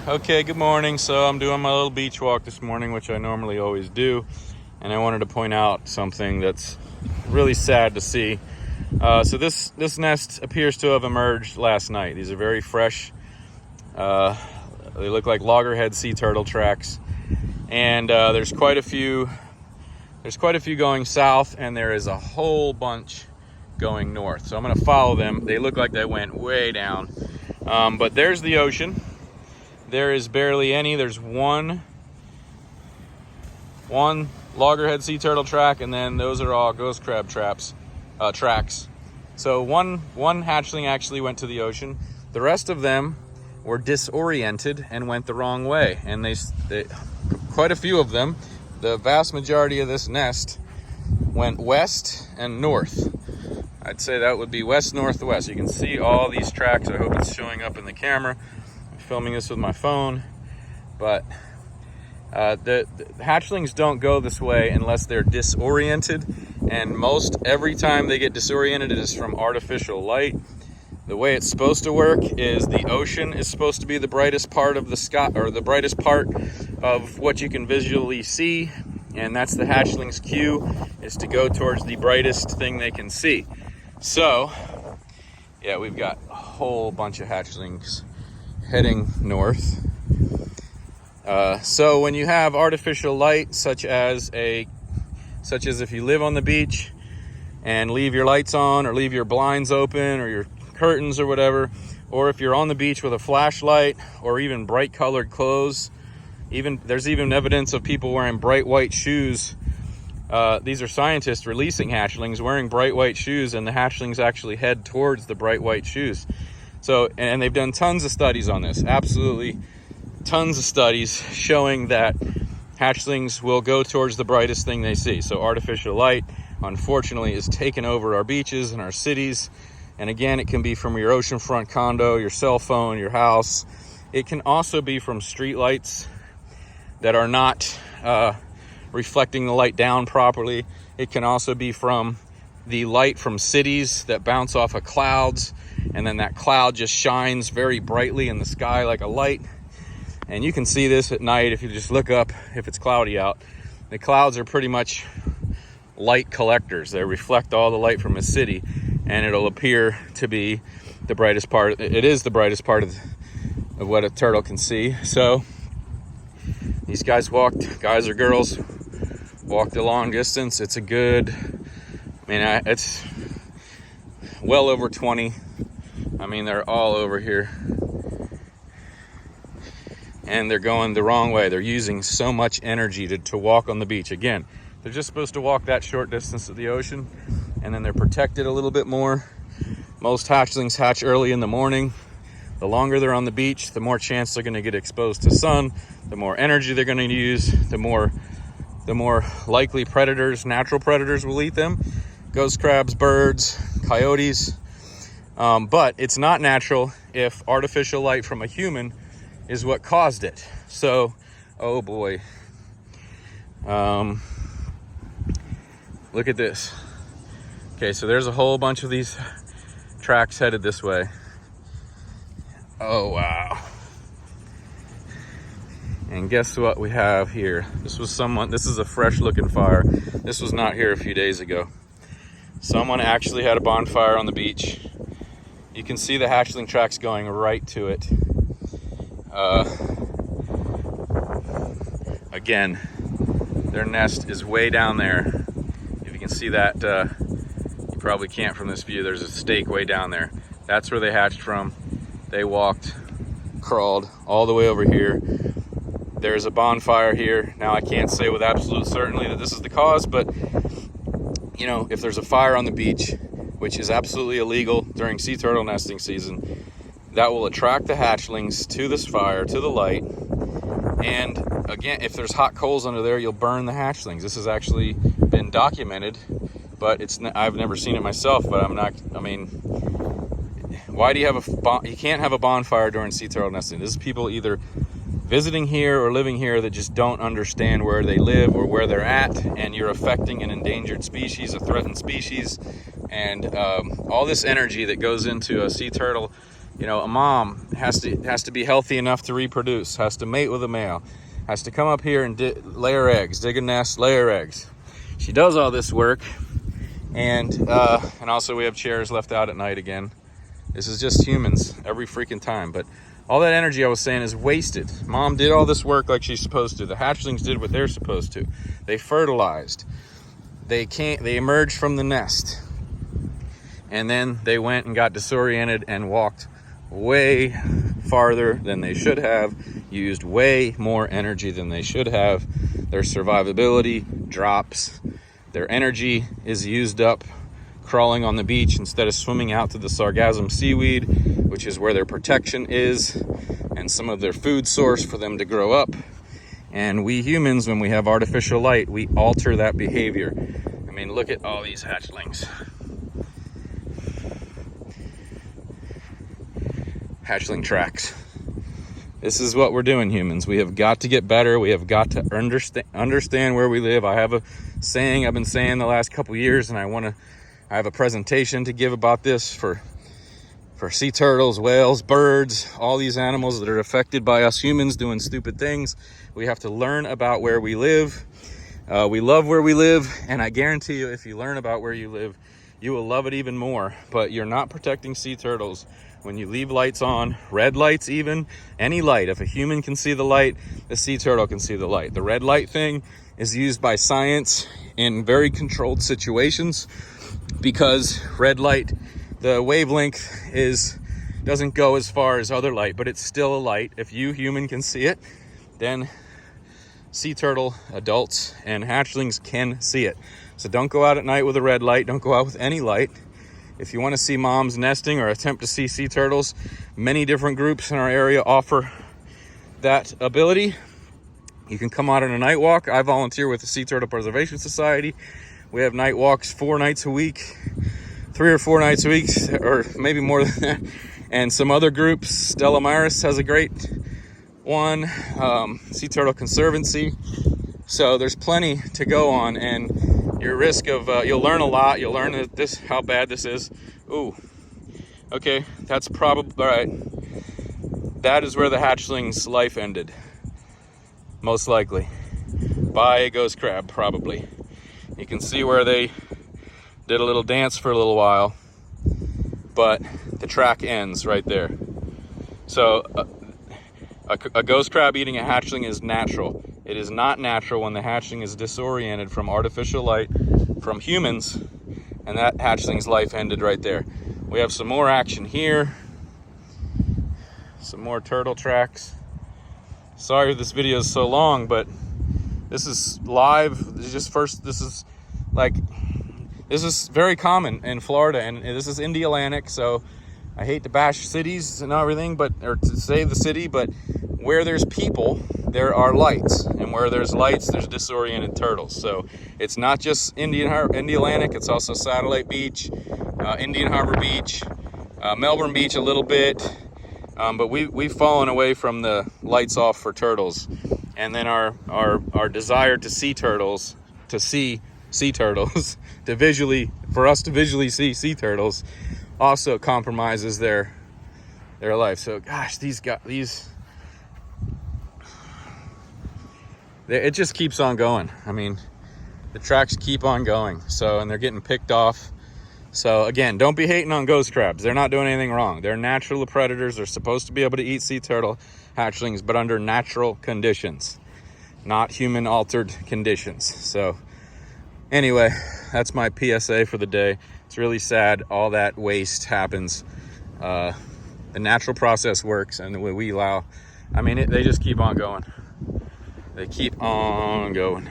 Okay, good morning. So I'm doing my little beach walk this morning, which I normally always do, and I wanted to point out something that's really sad to see. So this nest appears to have emerged last night. These are very fresh. They look like loggerhead sea turtle tracks, and there's quite a few. There's quite a few going south, and there is a whole bunch going north. So I'm going to follow them. They look like they went way down, but there's the ocean. There is barely any. There's one loggerhead sea turtle track, and then those are all ghost crab tracks. So one hatchling actually went to the ocean. The rest of them were disoriented and went the wrong way. And they quite a few of them, the vast majority of this nest, went west and north. I'd say that would be west, north, west. You can see all these tracks. I hope it's showing up in the camera. Filming this with my phone, but the hatchlings don't go this way unless they're disoriented, and every time they get disoriented, it is from artificial light. The way it's supposed to work is the ocean is supposed to be the brightest part of the sky, or the brightest part of what you can visually see, and that's the hatchlings' cue, is to go towards the brightest thing they can see. So yeah, we've got a whole bunch of hatchlings heading north. So when you have artificial light, such as if you live on the beach and leave your lights on, or leave your blinds open, or your curtains or whatever, or if you're on the beach with a flashlight, or even bright colored clothes, there's even evidence of people wearing bright white shoes. These are scientists releasing hatchlings wearing bright white shoes, and the hatchlings actually head towards the bright white shoes. So, and they've done tons of studies on this, absolutely tons of studies showing that hatchlings will go towards the brightest thing they see. So artificial light, unfortunately, is taking over our beaches and our cities. And again, it can be from your oceanfront condo, your cell phone, your house. It can also be from street lights that are not reflecting the light down properly. It can also be from the light from cities that bounce off of clouds, and then that cloud just shines very brightly in the sky like a light. And you can see this at night if you just look up if it's cloudy out. The clouds are pretty much light collectors. They reflect all the light from a city, and it'll appear to be the brightest part. It is the brightest part of what a turtle can see. So these guys or girls walked a long distance. It's it's well over 20. I mean, they're all over here, and they're going the wrong way. They're using so much energy to walk on the beach. Again, they're just supposed to walk that short distance to the ocean, and then they're protected a little bit more. Most hatchlings hatch early in the morning. The longer they're on the beach, the more chance they're going to get exposed to sun, the more energy they're going to use, the more likely natural predators will eat them. Ghost crabs, birds, coyotes. But it's not natural if artificial light from a human is what caused it. So, oh boy. Look at this. Okay, so there's a whole bunch of these tracks headed this way. Oh, wow. And guess what we have here? This is a fresh looking fire. This was not here a few days ago. Someone actually had a bonfire on the beach. You can see the hatchling tracks going right to it. Again, their nest is way down there. If you can see that, you probably can't from this view. There's a stake way down there. That's where they hatched from. They crawled all the way over here. There's a bonfire here. Now, I can't say with absolute certainty that this is the cause, but you know, if there's a fire on the beach, which is absolutely illegal during sea turtle nesting season, that will attract the hatchlings to this fire, to the light. And again, if there's hot coals under there, you'll burn the hatchlings. This has actually been documented, but I've never seen it myself, but why do you have you can't have a bonfire during sea turtle nesting. This is people either visiting here or living here that just don't understand where they live or where they're at, and you're affecting an endangered species, a threatened species, and all this energy that goes into a sea turtle You know, a mom has to be healthy enough to reproduce, has to mate with a male, has to come up here and lay her eggs, dig a nest, lay her eggs. She does all this work, and also we have chairs left out at night again. This is just humans every freaking time. But all that energy I was saying is wasted. Mom did all this work like she's supposed to. The hatchlings did what they're supposed to. They fertilized. They emerged from the nest. And then they went and got disoriented and walked way farther than they should have, used way more energy than they should have. Their survivability drops. Their energy is used up crawling on the beach instead of swimming out to the sargassum seaweed, which is where their protection is and some of their food source for them to grow up. And we humans, when we have artificial light, we alter that behavior. I mean, look at all these hatchlings. Hatchling tracks. This is what we're doing, humans. We have got to get better. We have got to understand where we live. I have a saying I've been saying the last couple years, and I have a presentation to give about this for sea turtles, whales, birds, all these animals that are affected by us humans doing stupid things. We have to learn about where we live. We love where we live, and I guarantee you, if you learn about where you live, you will love it even more. But you're not protecting sea turtles when you leave lights on, red lights even, any light. If a human can see the light, the sea turtle can see the light. The red light thing is used by science in very controlled situations, because red light, the wavelength doesn't go as far as other light, but it's still a light. If you human can see it, then sea turtle adults and hatchlings can see it. So don't go out at night with a red light. Don't go out with any light. If you want to see moms nesting or attempt to see sea turtles, many different groups in our area offer that ability. You can come out on a night walk. I volunteer with the Sea Turtle Preservation Society. We have night walks 4 nights a week, 3 or 4 nights a week, or maybe more than that. And some other groups, Stella Maris has a great one, Sea Turtle Conservancy. So there's plenty to go on, and your risk of, you'll learn a lot. You'll learn how bad this is. Ooh, okay, that's probably, all right. That is where the hatchling's life ended. Most likely. By a ghost crab, probably. You can see where they did a little dance for a little while, but the track ends right there. So a ghost crab eating a hatchling is natural. It is not natural when the hatchling is disoriented from artificial light from humans, and that hatchling's life ended right there. We have some more action here. Some more turtle tracks. Sorry this video is so long, but this is live. This is very common in Florida, and this is in the Atlantic, so I hate to bash cities and everything, or to say the city, but where there's people, there are lights, and where there's lights, there's disoriented turtles. So it's not just in the Atlantic, it's also Satellite Beach, Indian Harbor Beach, Melbourne Beach a little bit, but we've fallen away from the lights off for turtles, and then our desire to see turtles, to see sea turtles, for us to visually see sea turtles, also compromises their life. So gosh, it just keeps on going. I mean, the tracks keep on going. So, and they're getting picked off. So again, don't be hating on ghost crabs. They're not doing anything wrong. They're natural predators. They're supposed to be able to eat sea turtle hatchlings, but under natural conditions, not human altered conditions. So anyway, that's my PSA for the day. It's really sad all that waste happens. The natural process works, and we allow, they just keep on going. They keep on going.